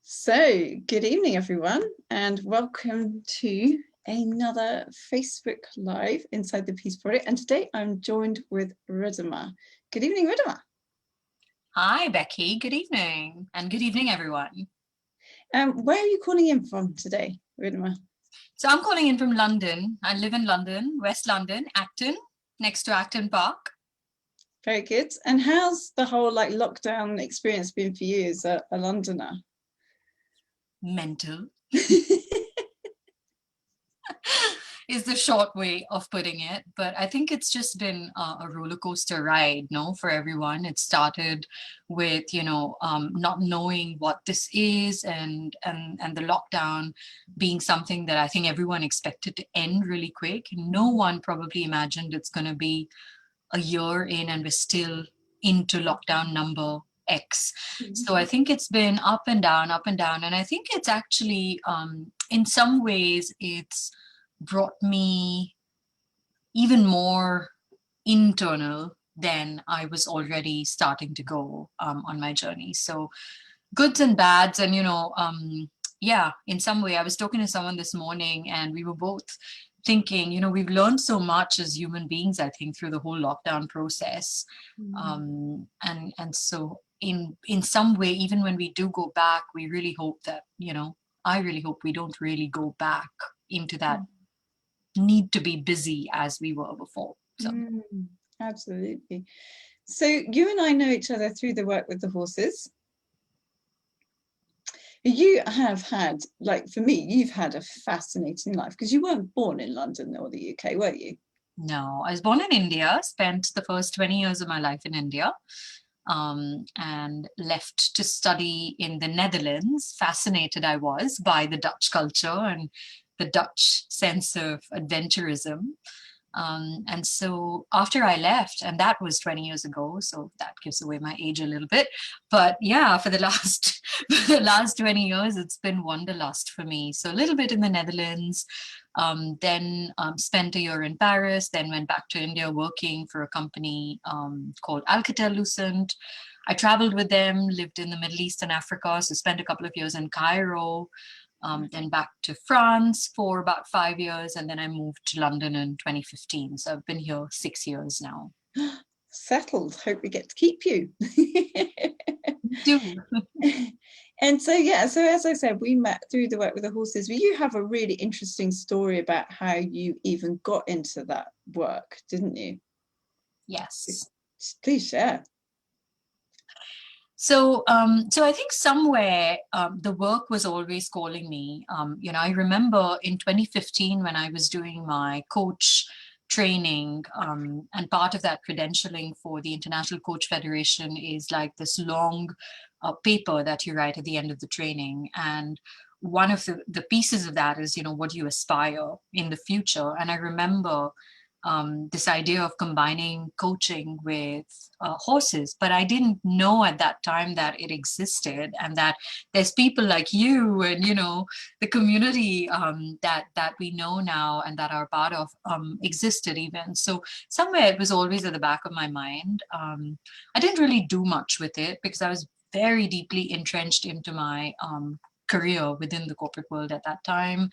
So, good evening, everyone, and welcome to another Facebook Live inside the Peace Project. And today I'm joined with Riddhima. Good evening, Riddhima. Hi, Becky. Good evening. And good evening, everyone. Where are you calling in from today, Riddhima? So I'm calling in from London. I live in London, West London, Acton, next to Acton Park. Very good. And how's the whole lockdown experience been for you as a Londoner? Mental is the short way of putting it, but I think it's just been a roller coaster ride, no, for everyone. It started with, not knowing what this is and the lockdown being something that I think everyone expected to end really quick. No one probably imagined it's going to be a year in and we're still into lockdown number X. So I think it's been up and down, up and down. And I think it's actually, in some ways, it's brought me even more internal than I was already starting to go on my journey. So goods and bads. And, yeah, in some way, I was talking to someone this morning and we were both thinking, we've learned so much as human beings, I think, through the whole lockdown process. And so in some way, even when we do go back, we really hope that, I really hope we don't really go back into that need to be busy as we were before. So. Absolutely. So you and I know each other through the work with the horses. You have had, for me, you've had a fascinating life because you weren't born in London or the UK, were you? No, I was born in India, spent the first 20 years of my life in India, and left to study in the Netherlands. Fascinated I was by the Dutch culture and the Dutch sense of adventurism. And so after I left, and that was 20 years ago, so that gives away my age a little bit. But yeah, for the last 20 years, it's been wanderlust for me. So a little bit in the Netherlands, then spent a year in Paris, then went back to India working for a company called Alcatel-Lucent. I traveled with them, lived in the Middle East and Africa, so spent a couple of years in Cairo. Then back to France for about 5 years, and then I moved to London in 2015. So I've been here 6 years now. Settled. Hope we get to keep you. Do. And so, yeah, so as I said, we met through the work with the horses. But you have a really interesting story about how you even got into that work, didn't you? Yes. Please share. So I think somewhere the work was always calling me. I remember in 2015 when I was doing my coach training, and part of that credentialing for the International Coach Federation is like this long paper that you write at the end of the training. And one of the pieces of that is, what do you aspire in the future? And I remember this idea of combining coaching with horses, but I didn't know at that time that it existed and that there's people like you and the community that we know now and that are part of existed even. So somewhere it was always at the back of my mind. I didn't really do much with it because I was very deeply entrenched into my career within the corporate world at that time.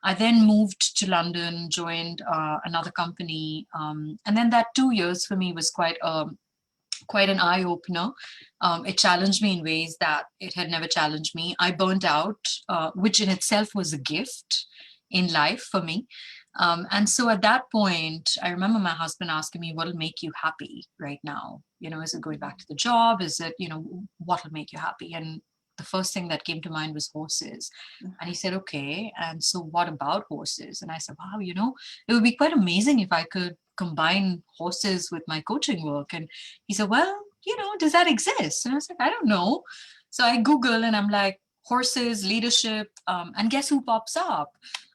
I then moved to London, joined another company, and then that 2 years for me was quite an eye opener. It challenged me in ways that it had never challenged me. I burnt out, which in itself was a gift in life for me. And so at that point, I remember my husband asking me, what'll make you happy right now? Is it going back to the job? Is it, what'll make you happy? And the first thing that came to mind was horses. And he said, okay, and so what about horses? And I said, wow, it would be quite amazing if I could combine horses with my coaching work. And he said, well, does that exist? And I was like, I don't know. So I Google and I'm like, horses, leadership, and guess who pops up?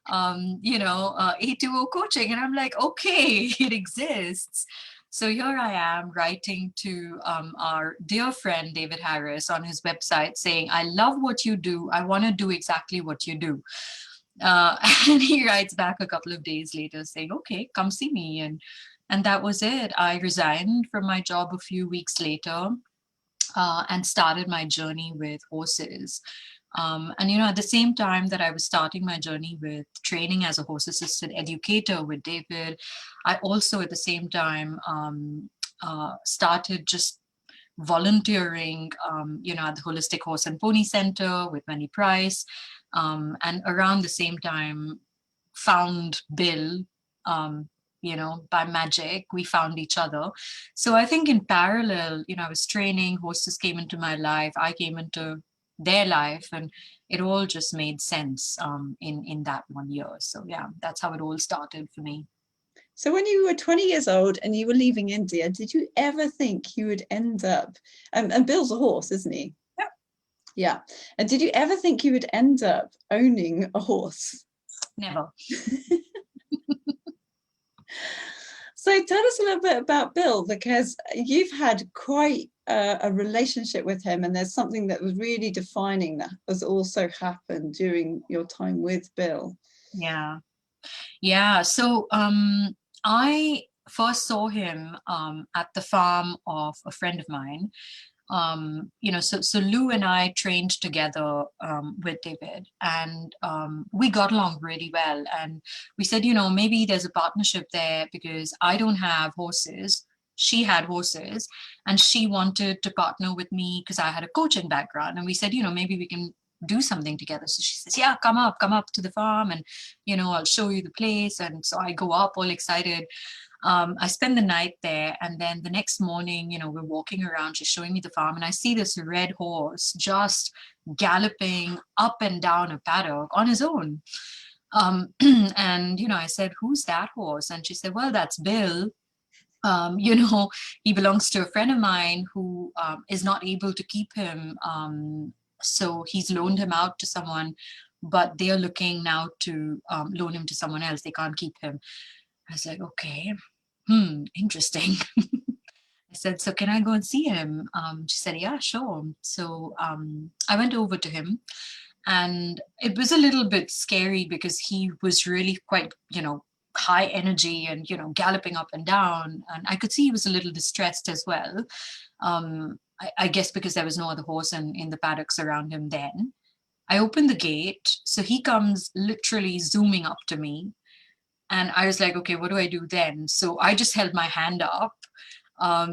A2O coaching. And I'm like, okay, it exists. So here I am writing to our dear friend, David Harris, on his website saying, I love what you do. I want to do exactly what you do. And he writes back a couple of days later saying, okay, come see me. And that was it. I resigned from my job a few weeks later and started my journey with horses. And, you know, at the same time that I was starting my journey with training as a horse assisted educator with David, I also at the same time started just volunteering, you know, at the Holistic Horse and Pony Center with Wendy Price. And around the same time, found Bill, you know, by magic, we found each other. So I think in parallel, you know, I was training, horses came into my life, I came into their life, and it all just made sense in that 1 year. So yeah, that's how it all started for me. So when you were 20 years old and you were leaving India, did you ever think you would end up, and Bill's a horse, isn't he? Yeah. Yeah. And did you ever think you would end up owning a horse? Never. So tell us a little bit about Bill, because you've had quite a relationship with him, and there's something that was really defining that has also happened during your time with Bill. Yeah. Yeah. So I first saw him at the farm of a friend of mine. You know, so Lou and I trained together with David, and we got along really well. And we said, you know, maybe there's a partnership there because I don't have horses. She had horses, and she wanted to partner with me because I had a coaching background. And we said, you know, maybe we can do something together. So she says, yeah, come up to the farm, and you know, I'll show you the place. And so I go up all excited. I spend the night there, and then the next morning, you know, we're walking around, she's showing me the farm, and I see this red horse just galloping up and down a paddock on his own. And, you know, I said, who's that horse? And she said, well, that's Bill. You know, he belongs to a friend of mine who is not able to keep him. So he's loaned him out to someone, but they are looking now to loan him to someone else. They can't keep him. I was like, okay, interesting. I said, so can I go and see him? She said, yeah, sure. So I went over to him, and it was a little bit scary because he was really quite, you know, high energy and, you know, galloping up and down. And I could see he was a little distressed as well. I guess because there was no other horse in the paddocks around him then. I opened the gate. So he comes literally zooming up to me. And I was like, okay, what do I do then? So I just held my hand up,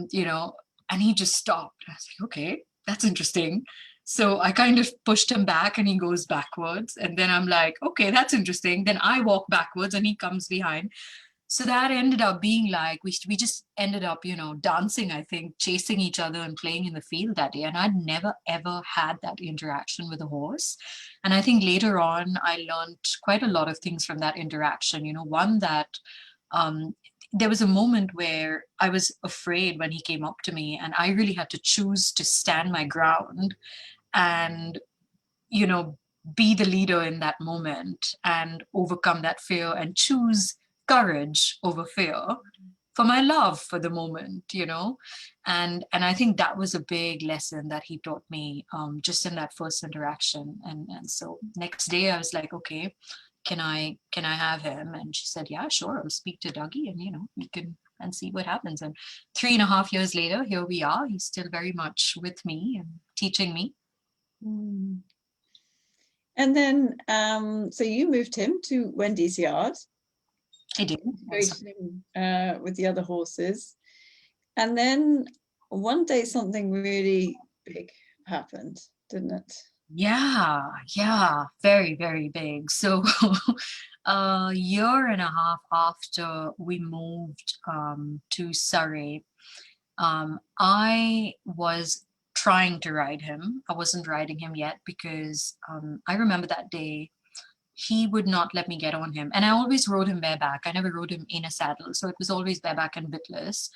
you know, and he just stopped. I was like, okay, that's interesting. So I kind of pushed him back and he goes backwards. And then I'm like, okay, that's interesting. Then I walk backwards and he comes behind. So that ended up being like, we just ended up, you know, dancing, I think, chasing each other and playing in the field that day. And I'd never, ever had that interaction with a horse. And I think later on, I learned quite a lot of things from that interaction. You know, one that there was a moment where I was afraid when he came up to me, and I really had to choose to stand my ground and, you know, be the leader in that moment and overcome that fear and choose courage over fear for my love for the moment, you know. And I think that was a big lesson that he taught me just in that first interaction. And so next day I was like, okay, can I have him? And she said, yeah, sure, I'll speak to Dougie, and you know, we can and see what happens. And 3.5 years later, here we are. He's still very much with me and teaching me. And then, so you moved him to Wendy's yard. I did. With the other horses. And then one day something really big happened, didn't it? Yeah, very, very big. So a year and a half after we moved to Surrey, I was trying to ride him. I wasn't riding him yet because I remember that day he would not let me get on him. And I always rode him bareback. I never rode him in a saddle. So it was always bareback and bitless.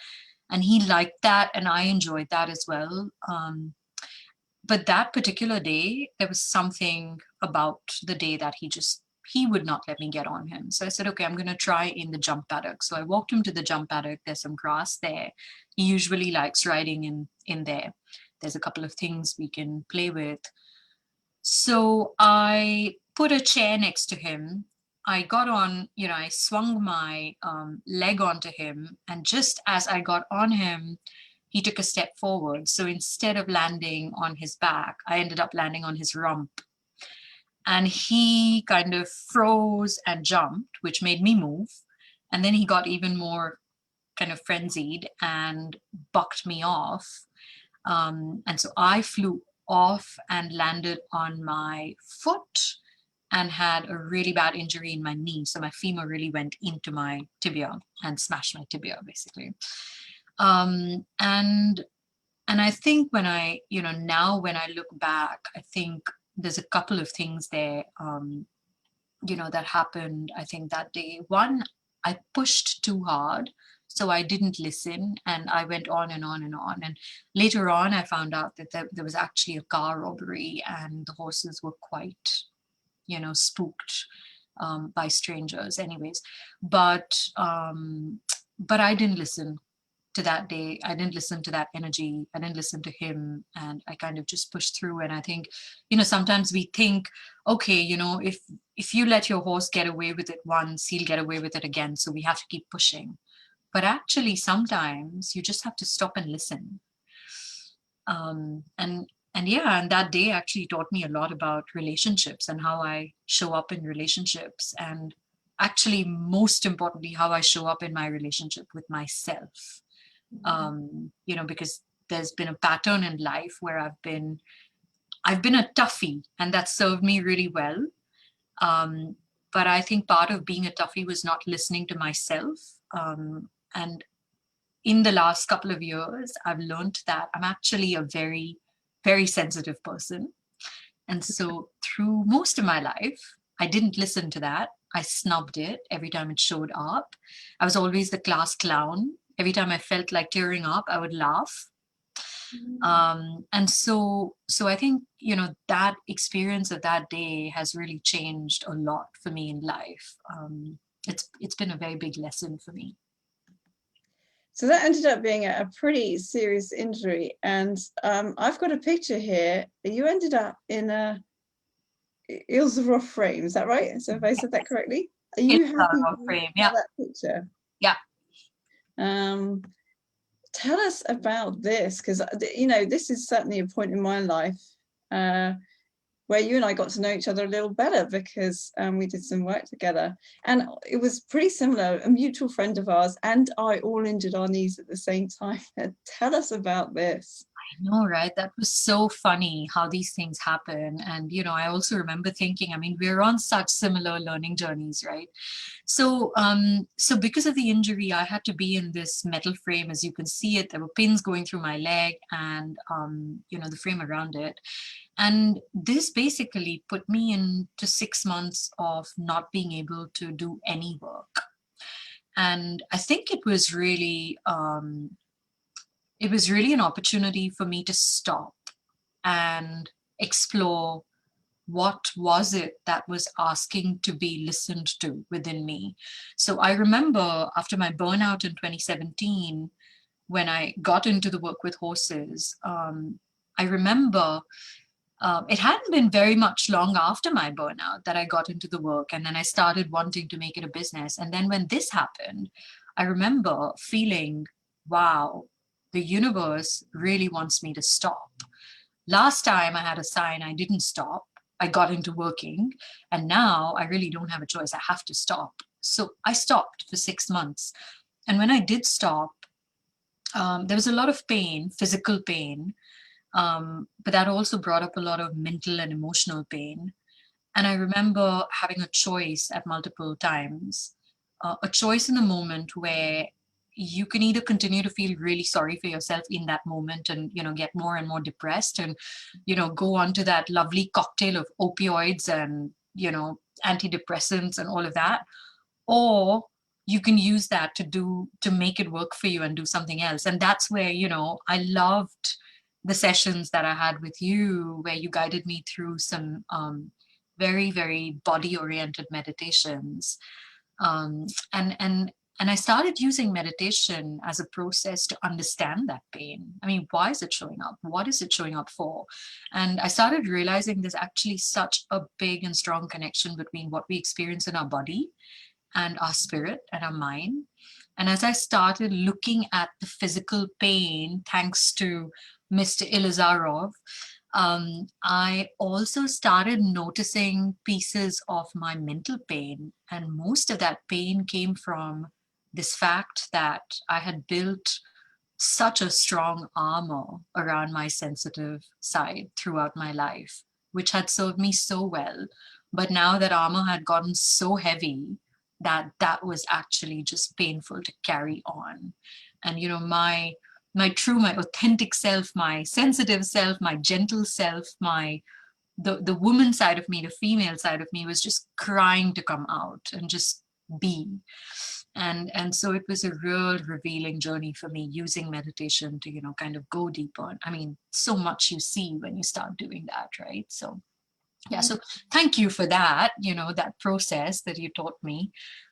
And he liked that, and I enjoyed that as well. But that particular day, there was something about the day that he would not let me get on him. So I said, okay, I'm going to try in the jump paddock. So I walked him to the jump paddock. There's some grass there. He usually likes riding in there. There's a couple of things we can play with. So I put a chair next to him. I got on, you know, I swung my leg onto him. And just as I got on him, he took a step forward. So instead of landing on his back, I ended up landing on his rump. And he kind of froze and jumped, which made me move. And then he got even more kind of frenzied and bucked me off. And so I flew off and landed on my foot and had a really bad injury in my knee. So my femur really went into my tibia and smashed my tibia, basically. And I think when I, now when I look back, I think there's a couple of things there, that happened, I think, that day. One, I pushed too hard. So I didn't listen and I went on and on and on. And later on, I found out that there was actually a car robbery and the horses were quite, spooked by strangers anyways. But I didn't listen to that day. I didn't listen to that energy. I didn't listen to him. And I kind of just pushed through. And I think, sometimes we think, okay, if you let your horse get away with it once, he'll get away with it again. So we have to keep pushing. But actually, sometimes you just have to stop and listen. And that day actually taught me a lot about relationships and how I show up in relationships. And actually, most importantly, how I show up in my relationship with myself. Because there's been a pattern in life where I've been a toughie, and that served me really well. But I think part of being a toughie was not listening to myself. And in the last couple of years, I've learned that I'm actually a very, very sensitive person. And so through most of my life, I didn't listen to that. I snubbed it every time it showed up. I was always the class clown. Every time I felt like tearing up, I would laugh. And so I think, that experience of that day has really changed a lot for me in life. It's been a very big lesson for me. So that ended up being a pretty serious injury. And I've got a picture here. You ended up in a Ilizarov Frame, is that right? So if I said that correctly? Are you happy with frame, yeah. that picture? Yeah. Tell us about this, because this is certainly a point in my life where you and I got to know each other a little better, because we did some work together, and it was pretty similar. A mutual friend of ours and I all injured our knees at the same time. Tell us about this. I know, right? That was so funny how these things happen. And, I also remember thinking, we're on such similar learning journeys, right? So because of the injury, I had to be in this metal frame. As you can see it, there were pins going through my leg and, the frame around it. And this basically put me into 6 months of not being able to do any work. And I think it was really an opportunity for me to stop and explore what was it that was asking to be listened to within me. So I remember after my burnout in 2017, when I got into the work with horses, I remember it hadn't been very much long after my burnout that I got into the work, and then I started wanting to make it a business. And then when this happened, I remember feeling, wow, the universe really wants me to stop. Last time I had a sign, I didn't stop. I got into working, and now I really don't have a choice. I have to stop. So I stopped for 6 months. And when I did stop, there was a lot of pain, physical pain, but that also brought up a lot of mental and emotional pain. And I remember having a choice at multiple times, a choice in the moment where you can either continue to feel really sorry for yourself in that moment and, get more and more depressed and, go on to that lovely cocktail of opioids and, antidepressants and all of that. Or you can use that to make it work for you and do something else. And that's where, I loved the sessions that I had with you, where you guided me through some very, very body-oriented meditations. And I started using meditation as a process to understand that pain. Why is it showing up? What is it showing up for? And I started realizing there's actually such a big and strong connection between what we experience in our body and our spirit and our mind. And as I started looking at the physical pain, thanks to Mr. Ilizarov, I also started noticing pieces of my mental pain, and most of that pain came from this fact that I had built such a strong armor around my sensitive side throughout my life, which had served me so well. But now that armor had gotten so heavy that that was actually just painful to carry on. And my authentic self, my sensitive self, my gentle self, my the woman side of me, the female side of me was just crying to come out and just be. And so it was a real revealing journey for me, using meditation to kind of go deeper. I mean, so much you see when you start doing that, right? So yeah, so thank you for that, that process that you taught me.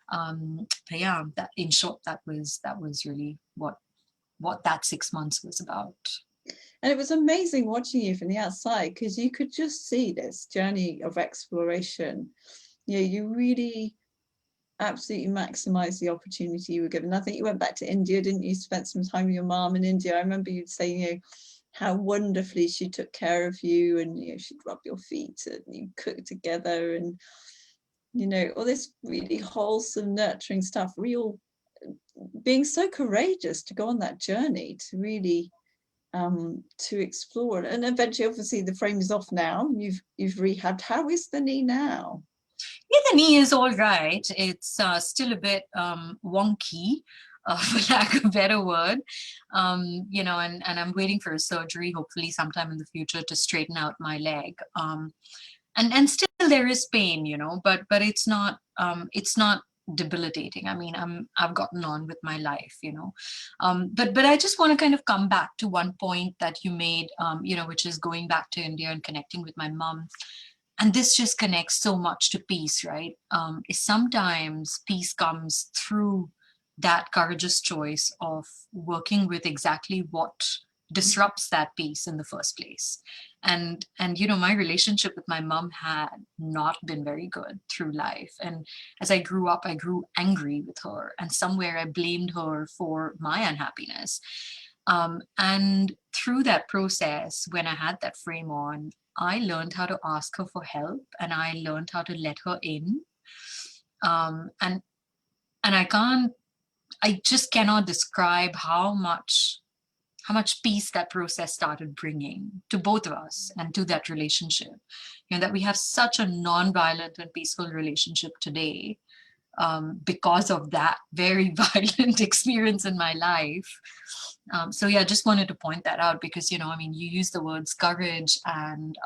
But yeah, that in short, that was really what that 6 months was about. And it was amazing watching you from the outside, because you could just see this journey of exploration. You really absolutely maximize the opportunity you were given. I think you went back to India, didn't you? Spent some time with your mom in India. I remember you saying, how wonderfully she took care of you, and she'd rub your feet and you cooked together, and all this really wholesome, nurturing stuff. Real being so courageous to go on that journey to really to explore. And eventually, obviously, the frame is off now. You've rehabbed. How is the knee now? Yeah, the knee is all right. It's still a bit wonky, for lack of a better word. And I'm waiting for a surgery, hopefully sometime in the future, to straighten out my leg. And still there is pain, but it's not debilitating. I mean, I've gotten on with my life, but I just want to kind of come back to one point that you made, which is going back to India and connecting with my mom. And this just connects so much to peace, right? Is sometimes peace comes through that courageous choice of working with exactly what disrupts that peace in the first place. And my relationship with my mom had not been very good through life. And as I grew up, I grew angry with her, and somewhere I blamed her for my unhappiness. And through that process, when I had that frame on, I learned how to ask her for help, and I learned how to let her in. And I just cannot describe how much peace that process started bringing to both of us and to that relationship. That we have such a non-violent and peaceful relationship today, because of that very violent experience in my life. So yeah, just wanted to point that out, because you use the words courage and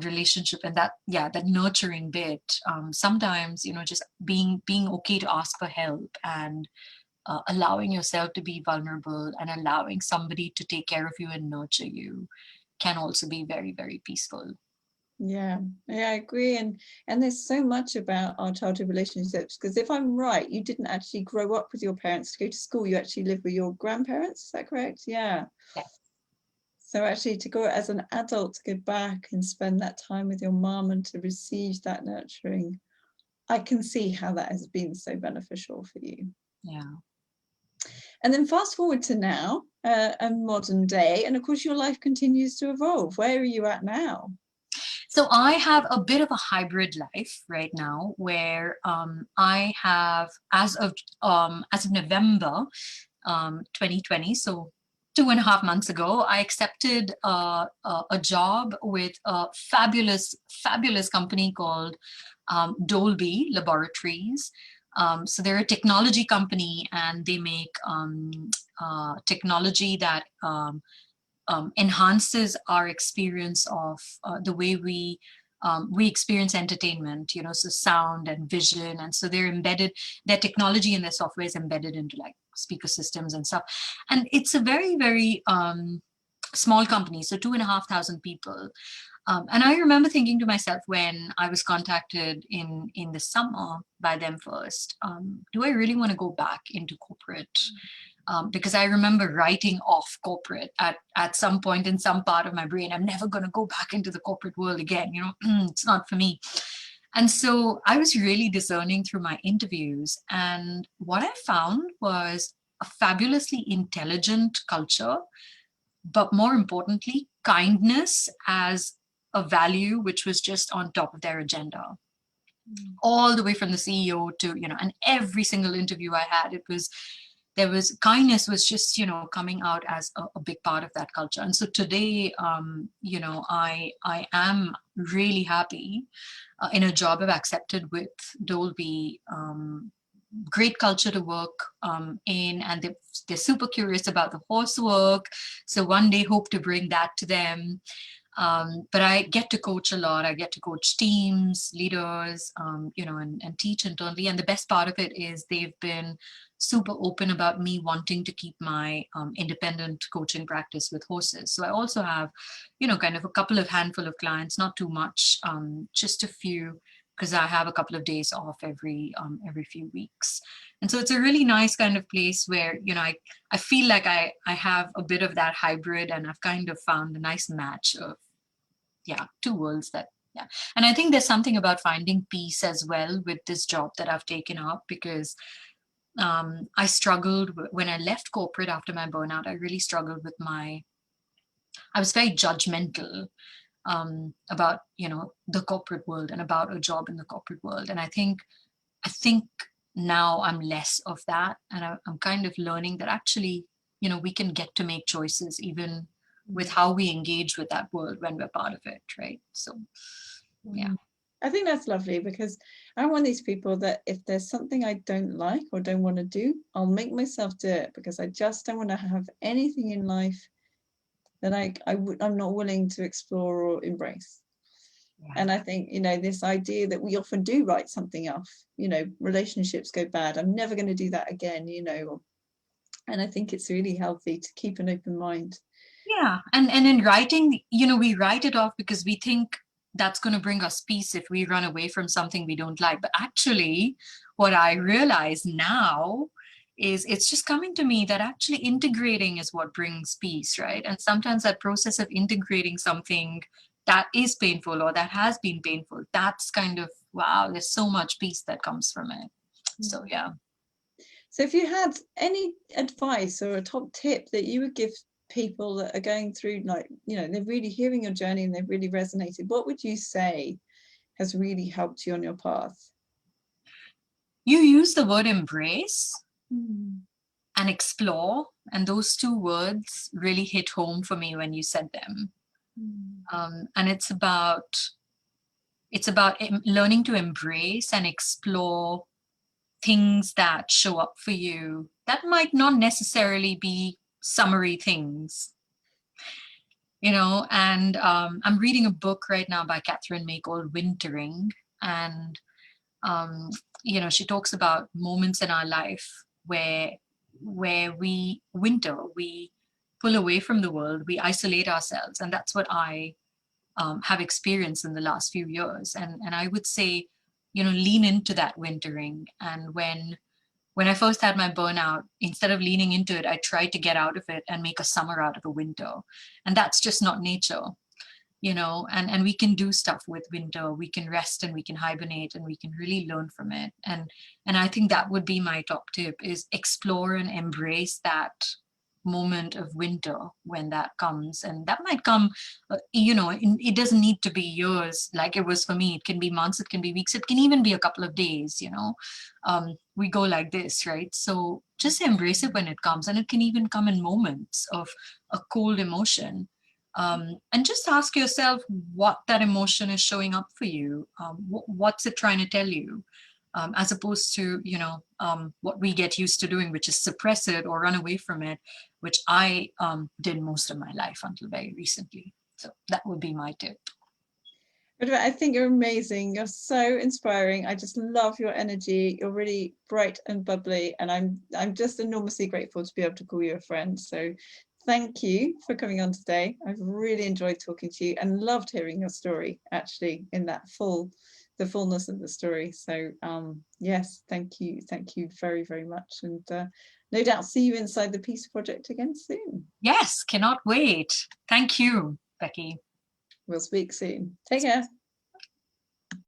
relationship, and that nurturing bit. Sometimes just being okay to ask for help, and allowing yourself to be vulnerable, and allowing somebody to take care of you and nurture you can also be very, very peaceful. Yeah, I agree. And there's so much about our childhood relationships, because if I'm right, you didn't actually grow up with your parents to go to school. You actually lived with your grandparents. Is that correct? Yeah. So actually, to go as an adult, to go back and spend that time with your mom and to receive that nurturing, I can see how that has been so beneficial for you. Yeah. And then fast forward to now, a modern day, and of course your life continues to evolve. Where are you at now? So I have a bit of a hybrid life right now, where I have, as of November 2020, so 2.5 months ago, I accepted a job with a fabulous company called Dolby Laboratories. So they're a technology company, and they make technology that enhances our experience of the way we experience entertainment, so sound and vision. And so their technology and their software is embedded into like speaker systems and stuff. And it's a very, very small company, so 2,500 people. And I remember thinking to myself, when I was contacted in the summer by them first, do I really want to go back into corporate? Because I remember writing off corporate at some point in some part of my brain. I'm never going to go back into the corporate world again. It's not for me. And so I was really discerning through my interviews. And what I found was a fabulously intelligent culture, but more importantly, kindness as a value which was just on top of their agenda. All the way from the CEO to, and every single interview I had, there was kindness was just, coming out as a big part of that culture. And so today, I am really happy in a job I've accepted with Dolby. Great culture to work in, and they're super curious about the horse work. So one day hope to bring that to them. But I get to coach a lot. I get to coach teams, leaders, and teach internally. And the best part of it is they've been super open about me wanting to keep my independent coaching practice with horses. So I also have, kind of a couple of handful of clients, not too much, just a few, because I have a couple of days off every few weeks. And so it's a really nice kind of place where, I feel like I have a bit of that hybrid, and I've kind of found a nice match of, two worlds that, And I think there's something about finding peace as well with this job that I've taken up, because I struggled when I left corporate after my burnout. I really struggled with I was very judgmental about the corporate world and about a job in the corporate world. And I think now I'm less of that, and I'm kind of learning that actually we can get to make choices even with how we engage with that world when we're part of it, right? So I think that's lovely, because I'm one of these people that if there's something I don't like or don't want to do, I'll make myself do it, because I just don't want to have anything in life that I'm not willing to explore or embrace. And I think, this idea that we often do write something off, relationships go bad, I'm never going to do that again, and I think it's really healthy to keep an open mind. Yeah, and in writing, we write it off because we think that's going to bring us peace if we run away from something we don't like. But actually, what I realize now is it's just coming to me that actually integrating is what brings peace, right? And sometimes that process of integrating something that is painful or that has been painful, that's kind of, wow, there's so much peace that comes from it. So, yeah. So if you had any advice or a top tip that you would give people that are going through, like, they're really hearing your journey and they've really resonated, what would you say has really helped you on your path? You use the word embrace and explore, and those two words really hit home for me when you said them. And it's about learning to embrace and explore things that show up for you that might not necessarily be summary things. And I'm reading a book right now by Catherine May called Wintering. And, she talks about moments in our life where we winter, we pull away from the world, we isolate ourselves. And that's what I have experienced in the last few years. And I would say, lean into that wintering. And when I first had my burnout, instead of leaning into it, I tried to get out of it and make a summer out of a winter. And that's just not nature, and we can do stuff with winter. We can rest and we can hibernate and we can really learn from it. And I think that would be my top tip, is explore and embrace that moment of winter when that comes. And that might come, it doesn't need to be years like it was for me. It can be months, it can be weeks, it can even be a couple of days. We go like this, right? So just embrace it when it comes, and it can even come in moments of a cold emotion. And just ask yourself what that emotion is showing up for you. What's it trying to tell you? As opposed to, what we get used to doing, which is suppress it or run away from it, which I did most of my life until very recently. So that would be my tip. Riddhima, I think you're amazing. You're so inspiring. I just love your energy. You're really bright and bubbly, and I'm just enormously grateful to be able to call you a friend. So thank you for coming on today. I've really enjoyed talking to you and loved hearing your story, actually, in that the fullness of the story. So yes, thank you very, very much. And no doubt see you inside the Peace Project again soon. Yes, cannot wait. Thank you, Becky. We'll speak soon. Take care.